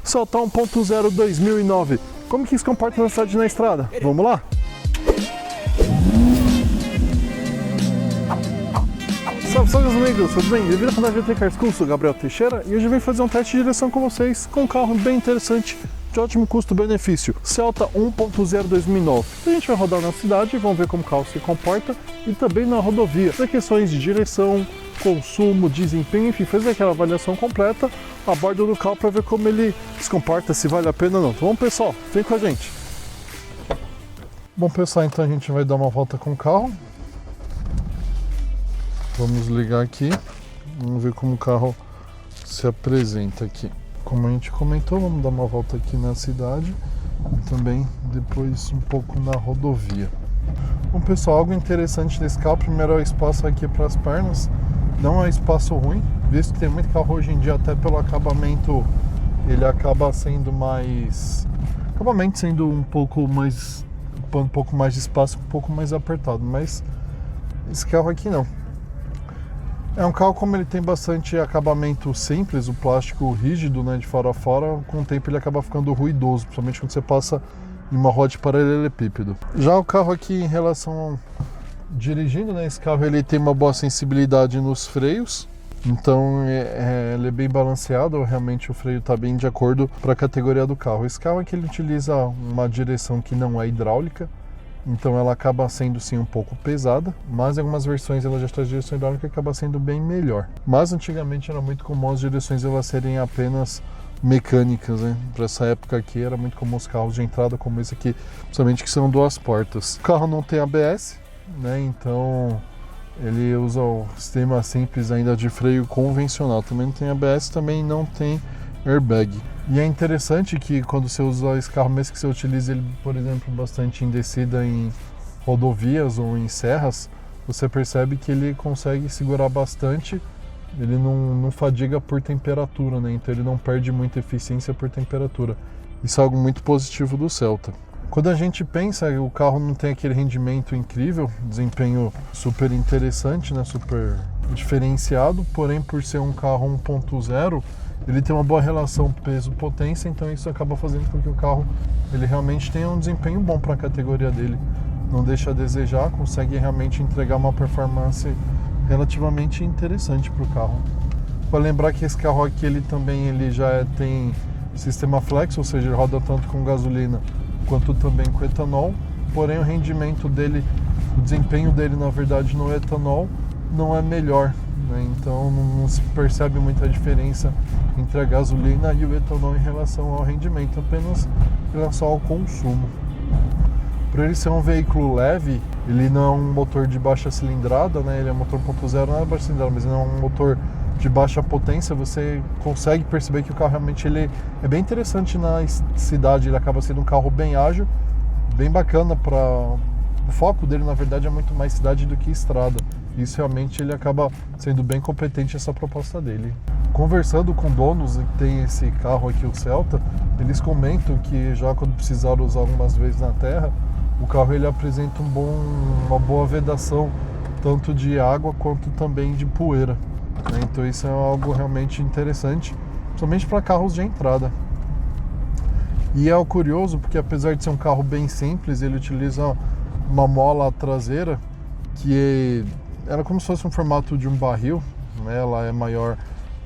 Celta 1.0 2009. Como que se comporta na cidade e na estrada? Vamos lá? Salve, salve amigos, tudo bem? Devido ao canal GT Cars School, sou Gabriel Teixeira e hoje eu vim fazer um teste de direção com vocês com um carro bem interessante, de ótimo custo-benefício, Celta 1.0 2009. A gente vai rodar na cidade e vamos ver como o carro se comporta e também na rodovia, para questões de direção, consumo, desempenho, enfim, fazer aquela avaliação completa a bordo do carro para ver como ele se comporta, se vale a pena ou não. Então vamos pessoal, vem com a gente. Bom pessoal, então a gente vai dar uma volta com o carro. Vamos ligar aqui, vamos ver como o carro se apresenta aqui. Como a gente comentou, vamos dar uma volta aqui na cidade e também depois um pouco na rodovia. Bom pessoal, algo interessante desse carro, primeiro é o espaço aqui para as pernas, não é espaço ruim, visto que tem muito carro hoje em dia, até pelo acabamento, ele acaba sendo mais... acabamento sendo um pouco mais de espaço, um pouco mais apertado, mas esse carro aqui não. É um carro, como ele tem bastante acabamento simples, o plástico rígido, né, de fora a fora, com o tempo ele acaba ficando ruidoso, principalmente quando você passa em uma roda de paralelepípedo. Já o carro aqui em relação ao dirigindo, né, esse carro ele tem uma boa sensibilidade nos freios, então ele é bem balanceado, realmente o freio está bem de acordo para a categoria do carro. Esse carro aqui ele utiliza uma direção que não é hidráulica, então ela acaba sendo sim um pouco pesada, mas em algumas versões ela já traz direção hidráulica e acaba sendo bem melhor. Mas antigamente era muito comum as direções elas serem apenas mecânicas, né? Para essa época aqui era muito comum os carros de entrada como esse aqui, principalmente que são duas portas. O carro não tem ABS, né? Então ele usa o sistema simples ainda de freio convencional. Também não tem ABS, também não tem airbag. E é interessante que quando você usa esse carro, mesmo que você utilize ele, por exemplo, bastante em descida em rodovias ou em serras, você percebe que ele consegue segurar bastante, ele não fadiga por temperatura, né? Então ele não perde muita eficiência por temperatura. Isso é algo muito positivo do Celta. Quando a gente pensa que o carro não tem aquele rendimento incrível, desempenho super interessante, né? Super diferenciado, porém por ser um carro 1.0, ele tem uma boa relação peso-potência, então isso acaba fazendo com que o carro ele realmente tenha um desempenho bom para a categoria dele. Não deixa a desejar, consegue realmente entregar uma performance relativamente interessante para o carro. Para lembrar que esse carro aqui ele também já tem sistema flex, ou seja, ele roda tanto com gasolina quanto também com etanol, porém o rendimento dele, o desempenho dele na verdade no etanol não é melhor, né? Então não se percebe muita diferença entre a gasolina e o etanol em relação ao rendimento, apenas em relação ao consumo. Por ele ser um veículo leve, ele não é um motor de baixa cilindrada, né? Ele é um motor 1.0, não é baixa cilindrada, mas ele é um motor de baixa potência. Você consegue perceber que o carro realmente ele é bem interessante na cidade, ele acaba sendo um carro bem ágil, bem bacana para... O foco dele, na verdade, é muito mais cidade do que estrada. Isso realmente ele acaba sendo bem competente essa proposta dele. Conversando com donos que tem esse carro aqui, o Celta, eles comentam que já quando precisaram usar algumas vezes na terra, o carro ele apresenta uma boa vedação, tanto de água quanto também de poeira, né? Então isso é algo realmente interessante, principalmente para carros de entrada. E é algo curioso porque apesar de ser um carro bem simples, ele utiliza uma mola traseira que ela é como se fosse um formato de um barril, né? Ela é maior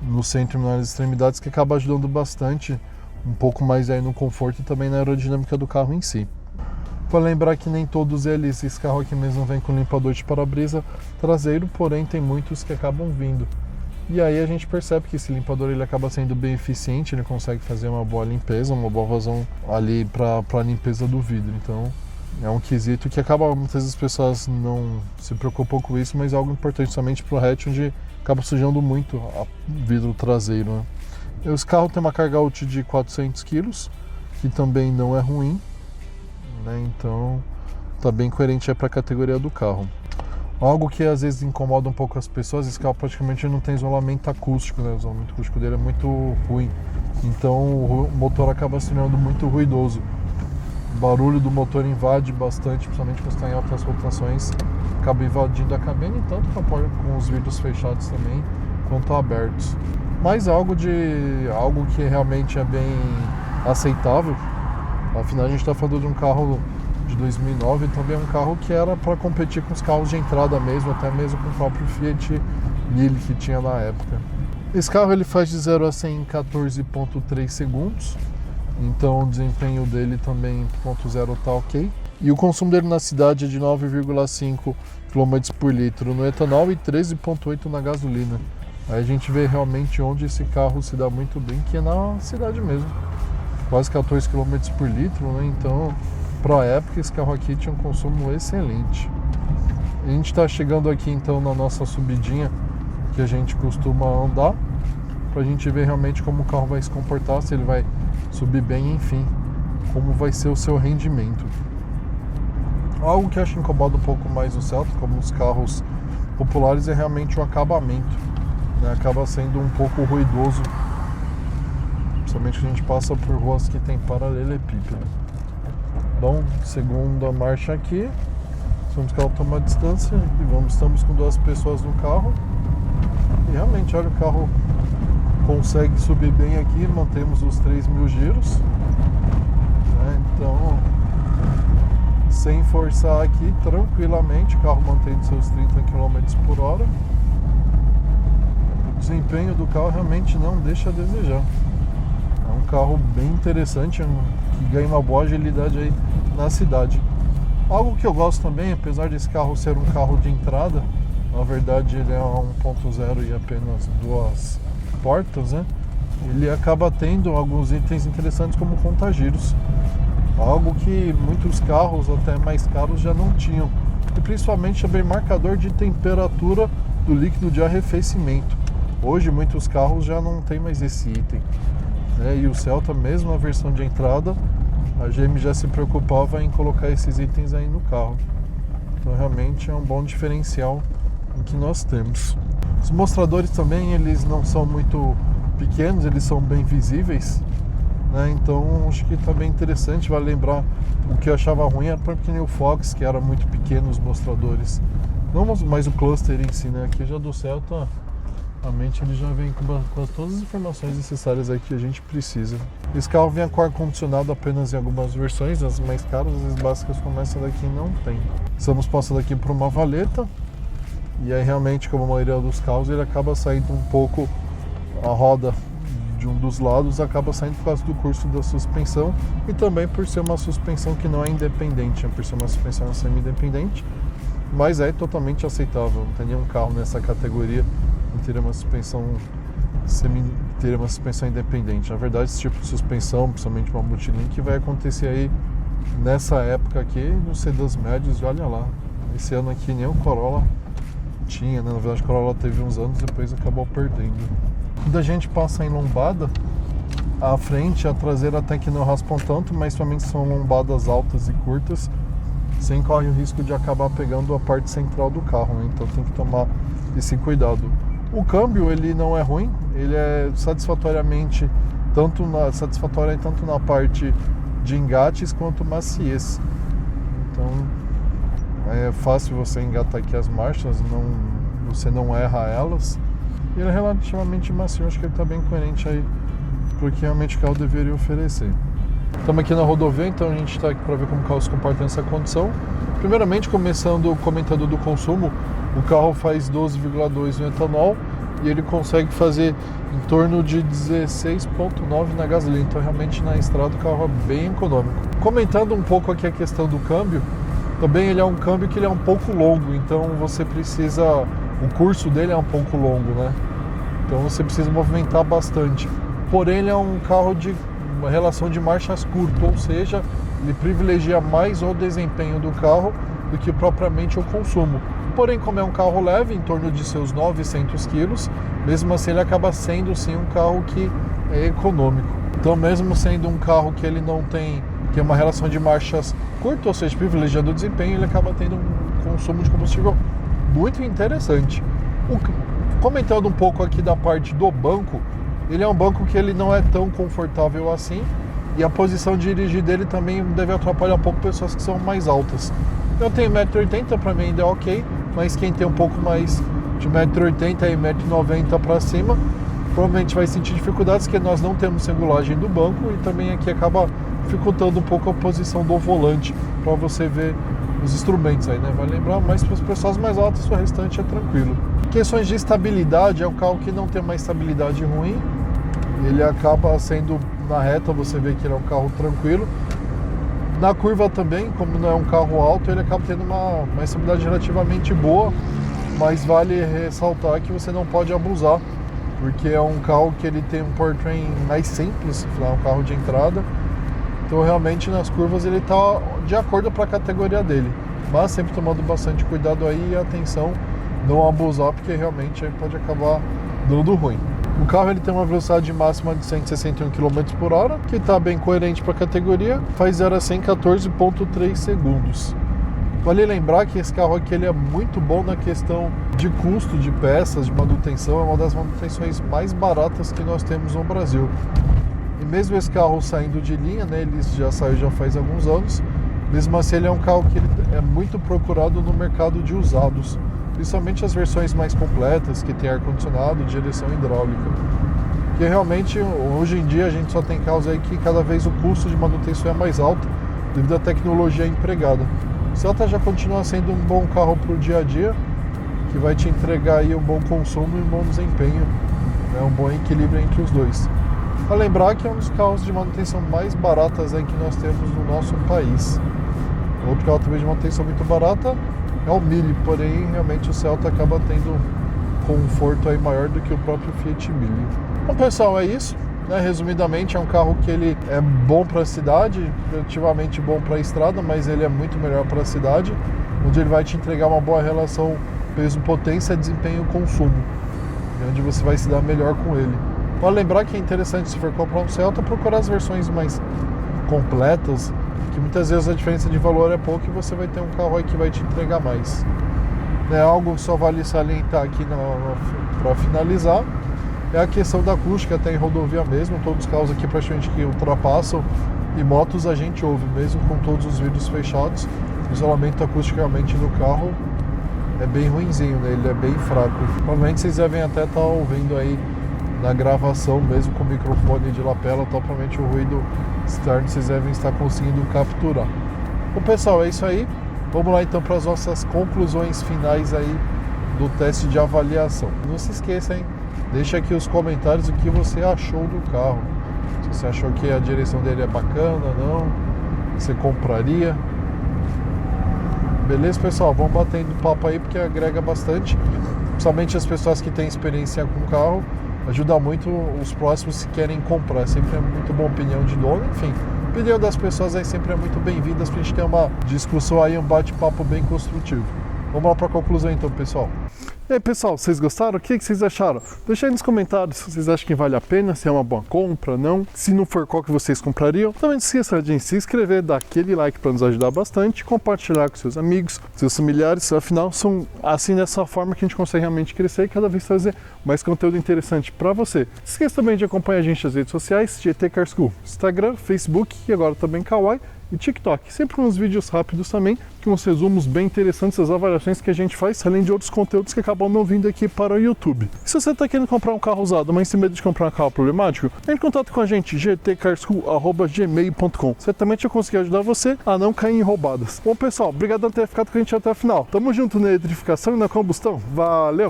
no centro e nas extremidades, que acaba ajudando bastante um pouco mais aí no conforto e também na aerodinâmica do carro em si. Para lembrar que nem todos eles, esse carro aqui mesmo vem com limpador de para-brisa traseiro, porém tem muitos que acabam vindo. E aí a gente percebe que esse limpador ele acaba sendo bem eficiente, ele consegue fazer uma boa limpeza, uma boa vazão ali para a limpeza do vidro. Então é um quesito que acaba, muitas vezes as pessoas não se preocupam com isso, mas é algo importante somente para o hatch, onde acaba sujando muito o vidro traseiro, né? Esse carro tem uma carga útil de 400 kg, que também não é ruim, né? Então está bem coerente para a categoria do carro. Algo que às vezes incomoda um pouco as pessoas, esse carro praticamente não tem isolamento acústico, né? O isolamento acústico dele é muito ruim, então o motor acaba se tornando muito ruidoso. O barulho do motor invade bastante, principalmente quando está em altas rotações, acaba invadindo a cabine, tanto com os vidros fechados também, quanto abertos. mas algo que realmente é bem aceitável. Afinal, a gente está falando de um carro de 2009, também é um carro que era para competir com os carros de entrada mesmo, até mesmo com o próprio Fiat Lille que tinha na época. Esse carro ele faz de 0 a 100 em 14,3 segundos, então o desempenho dele também 0,0 está ok. E o consumo dele na cidade é de 9,5 km por litro no etanol e 13,8 na gasolina. Aí a gente vê realmente onde esse carro se dá muito bem, que é na cidade mesmo. Quase 14 km por litro, né? Então, para a época, esse carro aqui tinha um consumo excelente. A gente está chegando aqui então na nossa subidinha que a gente costuma andar, para a gente ver realmente como o carro vai se comportar, se ele vai subir bem, enfim, como vai ser o seu rendimento. Algo que acho que incomoda um pouco mais o Celta, como os carros populares, é realmente o acabamento, né? Acaba sendo um pouco ruidoso, principalmente que a gente passa por ruas que tem paralelepípedo. Bom, segunda marcha aqui, vamos que ela toma distância e estamos com 2 pessoas no carro. E realmente, olha, o carro consegue subir bem aqui, mantemos os 3.000 giros, né? Então, sem forçar aqui, tranquilamente, o carro mantém seus 30 km por hora. O desempenho do carro realmente não deixa a desejar. É um carro bem interessante, que ganha uma boa agilidade aí na cidade. Algo que eu gosto também, apesar desse carro ser um carro de entrada, na verdade ele é 1.0 e apenas 2 portas, né? Ele acaba tendo alguns itens interessantes como contagiros. Algo que muitos carros, até mais caros, já não tinham. E principalmente também marcador de temperatura do líquido de arrefecimento. Hoje muitos carros já não tem mais esse item, né? E o Celta, mesmo na versão de entrada, a GM já se preocupava em colocar esses itens aí no carro. Então realmente é um bom diferencial que nós temos. Os mostradores também, eles não são muito pequenos, eles são bem visíveis, né? Então acho que tá bem interessante. Vale lembrar, o que eu achava ruim era porque nem o Fox, que era muito pequeno os mostradores, não mais o cluster em si, né? Aqui já do Celta, realmente ele já vem com todas as informações necessárias aí que a gente precisa. Esse carro vem com ar-condicionado apenas em algumas versões, as mais caras, as básicas como essa daqui não tem. Estamos passando aqui por uma valeta, e aí realmente, como a maioria dos carros, ele acaba saindo um pouco, a roda de um dos lados acaba saindo por causa do curso da suspensão e também por ser uma suspensão que não é independente, por ser uma suspensão semi-independente, mas é totalmente aceitável. Não tem nenhum carro nessa categoria que teria uma suspensão independente. Na verdade, esse tipo de suspensão, principalmente uma multilink, vai acontecer aí nessa época aqui nos sedãs médios, e olha lá, esse ano aqui nem o Corolla tinha, né? Na verdade o Corolla teve uns anos e depois acabou perdendo. Quando a gente passa em lombada, a frente e a traseira até que não raspam tanto, mas somente são lombadas altas e curtas, sem corre o risco de acabar pegando a parte central do carro, né? Então tem que tomar esse cuidado. O câmbio, ele não é ruim, ele é satisfatório tanto na parte de engates quanto maciez. Então é fácil você engatar aqui as marchas, você não erra elas. E ele é relativamente macio, acho que ele está bem coerente aí porque realmente o carro deveria oferecer. Estamos aqui na rodovia, então a gente está aqui para ver como o carro se comporta nessa condição. Primeiramente, comentando do consumo, o carro faz 12,2 no etanol e ele consegue fazer em torno de 16,9 na gasolina. Então realmente na estrada o carro é bem econômico. Comentando um pouco aqui a questão do câmbio, também ele é um câmbio que ele é um pouco longo, então você precisa, o curso dele é um pouco longo, né? Então você precisa movimentar bastante. Porém ele é um carro de uma relação de marchas curta, ou seja, ele privilegia mais o desempenho do carro do que propriamente o consumo. Porém, como é um carro leve, em torno de seus 900 quilos, mesmo assim ele acaba sendo sim um carro que é econômico. Então mesmo sendo um carro que ele não tem uma relação de marchas curta, ou seja, privilegiando o desempenho, ele acaba tendo um consumo de combustível muito interessante. Comentando um pouco aqui da parte do banco, ele é um banco que ele não é tão confortável assim, e a posição de dirigir dele também deve atrapalhar um pouco pessoas que são mais altas. Eu tenho 1,80 m, para mim ainda é ok, mas quem tem um pouco mais de 1,80 m e 1,90 m para cima, provavelmente vai sentir dificuldades, porque nós não temos regulagem do banco e também aqui acaba dificultando um pouco a posição do volante para você ver os instrumentos aí, né? Vai lembrar, mas para as pessoas mais altas o restante é tranquilo. Questões de estabilidade, é um carro que não tem uma estabilidade ruim, ele acaba sendo na reta, você vê que ele é um carro tranquilo. Na curva também, como não é um carro alto, ele acaba tendo uma estabilidade relativamente boa, mas vale ressaltar que você não pode abusar, porque é um carro que ele tem um powertrain mais simples, é um carro de entrada, então realmente nas curvas ele está de acordo para a categoria dele, mas sempre tomando bastante cuidado aí e atenção, não abusar, porque realmente aí pode acabar dando ruim. O carro ele tem uma velocidade máxima de 161 km por hora, que está bem coerente para a categoria, faz 0 a 100 em 14,3 segundos. Vale lembrar que esse carro aqui ele é muito bom na questão de custo de peças, de manutenção, é uma das manutenções mais baratas que nós temos no Brasil. E mesmo esse carro saindo de linha, né, ele já saiu já faz alguns anos, mesmo assim ele é um carro que ele é muito procurado no mercado de usados. Principalmente as versões mais completas, que tem ar-condicionado, direção hidráulica. Porque realmente, hoje em dia, a gente só tem carros aí que cada vez o custo de manutenção é mais alto, devido à tecnologia empregada. O Celta já continua sendo um bom carro para o dia a dia, que vai te entregar aí um bom consumo e um bom desempenho, né? Um bom equilíbrio entre os dois. Para lembrar que é um dos carros de manutenção mais baratas aí que nós temos no nosso país. Outro carro também de manutenção muito barata é o Mille, porém realmente o Celta acaba tendo conforto aí maior do que o próprio Fiat Mille. Bom pessoal, é isso, né? Resumidamente é um carro que ele é bom para a cidade, relativamente bom para a estrada, mas ele é muito melhor para a cidade, onde ele vai te entregar uma boa relação peso-potência, desempenho-consumo, onde você vai se dar melhor com ele. Vale lembrar que é interessante, se for comprar um Celta, procurar as versões mais completas, que muitas vezes a diferença de valor é pouco e você vai ter um carro aí que vai te entregar mais. É algo que só vale salientar aqui para finalizar, é a questão da acústica, até em rodovia mesmo, todos os carros aqui praticamente que ultrapassam e motos a gente ouve, mesmo com todos os vidros fechados, o isolamento acústico realmente no carro é bem ruinzinho, né? Ele é bem fraco. Provavelmente vocês devem até estar ouvindo aí na gravação, mesmo com o microfone de lapela, provavelmente o ruído externo vocês devem estar conseguindo capturar. Bom pessoal, é isso aí. Vamos lá então para as nossas conclusões finais aí do teste de avaliação. Não se esqueça, hein? Deixa aqui os comentários o que você achou do carro. Se você achou que a direção dele é bacana, não, você compraria. Beleza, pessoal? Vamos batendo papo aí porque agrega bastante, principalmente as pessoas que têm experiência com o carro. Ajuda muito os próximos se querem comprar. Sempre é muito boa opinião de dono. Enfim, a opinião das pessoas aí sempre é muito bem-vinda para a gente ter uma discussão aí, um bate-papo bem construtivo. Vamos lá para a conclusão então, pessoal. E aí, pessoal, vocês gostaram? O que vocês acharam? Deixa aí nos comentários se vocês acham que vale a pena, se é uma boa compra, não. Se não for, qual que vocês comprariam. Também não esqueça de se inscrever, dar aquele like para nos ajudar bastante, compartilhar com seus amigos, seus familiares. Afinal, são assim dessa forma que a gente consegue realmente crescer e cada vez trazer mais conteúdo interessante para você. Não esqueça também de acompanhar a gente nas redes sociais, GT Car School, Instagram, Facebook e agora também Kawaii e TikTok. Sempre uns vídeos rápidos também, com uns resumos bem interessantes das avaliações que a gente faz, além de outros conteúdos que acabam não vindo aqui para o YouTube. E se você está querendo comprar um carro usado, mas tem medo de comprar um carro problemático, entre em contato com a gente, gtcarschool@gmail.com. Certamente eu consegui ajudar você a não cair em roubadas. Bom pessoal, obrigado por ter ficado com a gente até o final. Tamo junto na eletrificação e na combustão. Valeu!